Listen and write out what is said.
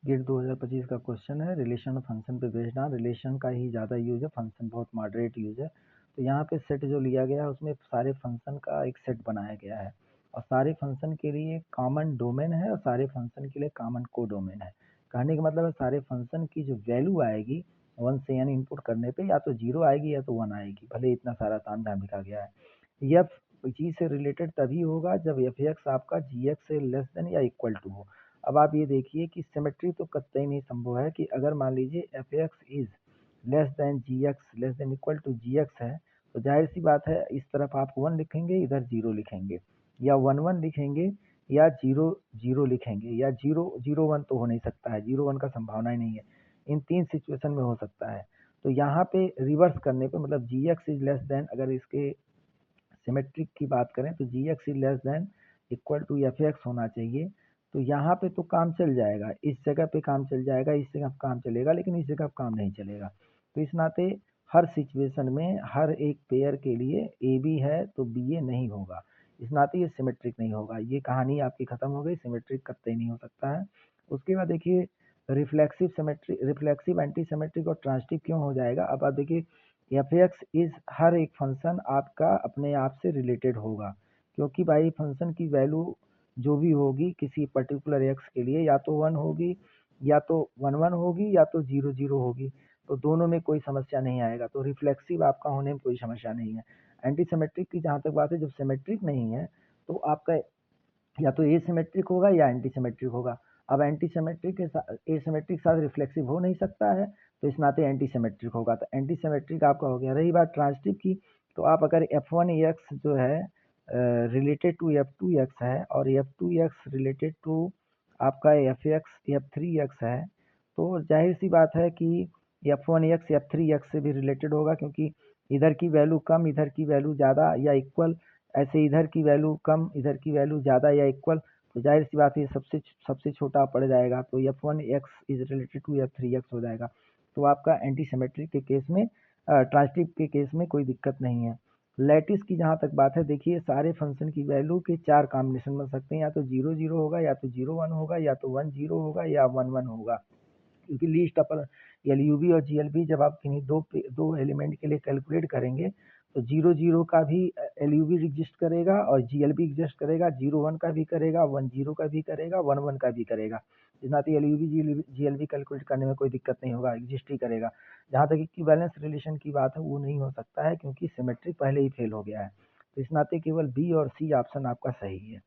Gate 2025 का question है, relation और फंक्शन पे बेस्ड। हाँ, रिलेशन का ही ज़्यादा यूज है, फंक्शन बहुत मॉडरेट यूज है। तो यहाँ पे सेट जो लिया गया है उसमें सारे फंक्शन का एक सेट बनाया गया है और सारे फंक्शन के लिए कॉमन डोमेन है और सारे फंक्शन के लिए कॉमन को डोमेन है। कहने का मतलब है सारे फंक्शन की जो वैल्यू आएगी 1 से n इनपुट करने पे या तो 0 आएगी या तो 1 आएगी, भले इतना सारा तामझाम लिखा गया है। एफ जी से रिलेटेड तभी होगा जब एफ एक्स आपका जी एक्स से लेस देन या इक्वल टू हो। अब आप ये देखिए कि सिमेट्री तो कतई नहीं संभव है कि अगर मान लीजिए f x is less than g x less than equal to g x है, तो जाहिर सी बात है इस तरफ आप 1 लिखेंगे, इधर 0 लिखेंगे, या 1 1 लिखेंगे या 0 0 लिखेंगे, या 0 0 1 तो हो नहीं सकता है, 0 1 का संभावना ही नहीं है। इन 3 सिचुएशन में हो सकता है। तो यहाँ पे रिवर्स करने पे मतलब g x is less than, अगर इसके सिमेट्रिक की बात करें तो g x is less than equal to f x होना चाहिए। तो यहाँ पे तो काम चल जाएगा, इस जगह पे काम चल जाएगा, इस जगह काम चलेगा, लेकिन इस जगह काम नहीं चलेगा। तो इस नाते हर सिचुएशन में हर एक पेयर के लिए ए बी है तो बी ए नहीं होगा, इस नाते ये सिमेट्रिक नहीं होगा। ये कहानी आपकी खत्म हो गई, सिमेट्रिक कतई नहीं हो सकता है। उसके बाद देखिए reflexive symmetry, reflexive anti symmetric और ट्रांजिटिव क्यों हो जाएगा। अब आप देखिए एफ एक्स इज हर एक फंक्शन आपका अपने आप से रिलेटेड होगा, क्योंकि भाई फंक्शन की वैल्यू जो भी होगी किसी पर्टिकुलर एक्स के लिए या तो 1 होगी या तो 1 1 होगी या तो 0 0 होगी, तो दोनों में कोई समस्या नहीं आएगा। तो रिफ्लेक्सिव आपका होने में कोई समस्या नहीं है। एंटी सिमेट्रिक की जहाँ तक बात है, जब सिमेट्रिक नहीं है तो आपका या तो एसिमेट्रिक होगा या एंटी सिमेट्रिक होगा। अब एंटी सिमेट्रिक के साथ एसिमेट्रिक साथ रिफ्लेक्सिव हो नहीं सकता है, तो इस नाते एंटी सिमेट्रिक होगा। तो एंटी सिमेट्रिक आपका हो गया। रही बात ट्रांजिटिव की, तो आप अगर एफ वन एक्स जो है related to f two x है और f two x related to आपका एफ थ्री एक्स है, तो जाहिर सी बात है कि f one x f three x से भी रिलेटेड होगा, क्योंकि इधर की वैल्यू कम इधर की वैल्यू ज़्यादा या इक्वल, ऐसे इधर की वैल्यू कम इधर की वैल्यू ज़्यादा या इक्वल, तो जाहिर सी बात है सबसे सबसे छोटा पड़ जाएगा, तो f one x is related to f three x हो जाएगा। तो आपका एंटी सिमेट्रिक के केस में ट्रांजिटिव के केस में कोई दिक्कत नहीं है। लैटिस की जहाँ तक बात है, देखिए सारे फंक्शन की वैल्यू के 4 कॉम्बिनेशन बन सकते हैं, या तो 0 0 होगा या तो 0 1 होगा या तो 1 0 होगा या 1 1 होगा। क्योंकि least upper L U B और जी एल बी जब आप किन्हीं दो एलिमेंट के लिए कैलकुलेट करेंगे तो 0 0 का भी एल यू बी एग्जिस्ट करेगा और जी एल बी एग्जिस्ट करेगा, 0 1 का भी करेगा, 1 0 का भी करेगा, 1 1 का भी करेगा। इस नाते L U B G L B calculate करने में कोई दिक्कत नहीं होगा, एग्जिस्ट ही करेगा। जहाँ तक इक्विवेलेंस रिलेशन की बात है वो नहीं हो सकता है, क्योंकि सिमेट्रिक पहले ही फेल हो गया है। तो इस नाते केवल बी और सी ऑप्शन आपका सही है।